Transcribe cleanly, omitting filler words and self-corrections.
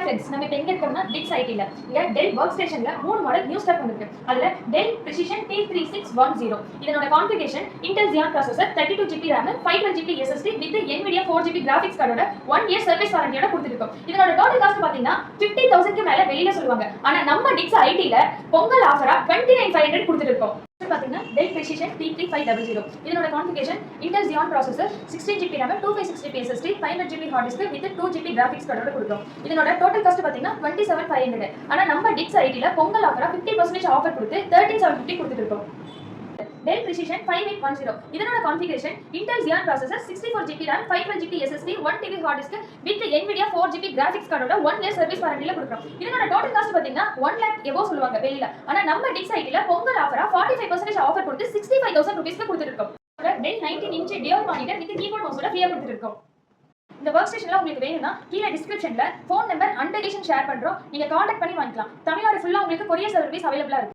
Friends, நம்ம இப்போ எங்க இருக்கோம்னா டிக்ஸ் ஐடில இங்க டெல் ஒர்க் ஸ்டேஷன்ல 3 மாடல் நியூ ஸ்டாக் வந்திருக்கு. அதுல டெல் பிரிசிஷன் T3610 இதனோட configuration Intel Xeon processor 32GB RAM 512GB SSD with NVIDIA 4GB graphics cardோட 1 year service warranty-யோட கொடுத்திருக்கோம். இதனோட டோட்டல் காஸ்ட் பாத்தீங்கன்னா 50,000க்கு மேல வெளியில சொல்லுவாங்க. ஆனா நம்ம டிக்ஸ் ஐடில பொங்கல் ஆஃபரா 29,500 கொடுத்திருக்கோம். பாத்தீங்கன்னா Dell Precision T3500 இதனோட configuration Intel Xeon processor 16GB RAM 256GB SSD 500GB hard disk with 2GB graphics cardோட கொடுக்கிறோம். இதனோட டோட்டல் காஸ்ட் பாத்தீங்கன்னா 27,500. ஆனா நம்ம டிக்ஸ் ஐடில பொங்கல் ஆஃபரா 50% ஆஃபர் கொடுத்து 13,750 கொடுத்துட்டு இருக்கோம். Dell Precision 5810 இதனோட configuration Intel Xeon processor 64GB RAM 512GB SSD 1TB hard disk with NVIDIA 4GB graphics cardோட 1 year service warranty-ல கொடுக்கிறோம். இதனோட டோட்டல் காஸ்ட் பாத்தீங்கன்னா 1 lakh எபோ சொல்லுவாங்க வெளியில. ஆனா நம்ம டிக்ஸ் ஐடில பொங்கல் ஆஃபரா 45% ஆஃபர் கொடுத்து 65,000 ரூபீஸ்க்கு கொடுத்துட்டு இருக்கோம். Dell 19-inch dual monitor with keyboard mouse-ஓட ஃப்ரீயா கொடுத்துட்டு இருக்கோம். இந்த ஒர்க் ஸ்டேஷன்ல உங்களுக்கு வேணும்னா கீழே டிஸ்கிரிப்ஷன்ல ஃபோன் நம்பர் அண்ட் ஷேர் பண்றோம். நீங்க கான்டாக்ட் பண்ணி வாங்கிக்கலாம். தமிழ்நாடு ஃபுல்லா உங்களுக்கு கொரியர் சர்வீஸ் அவைலபிளா இருக்கு.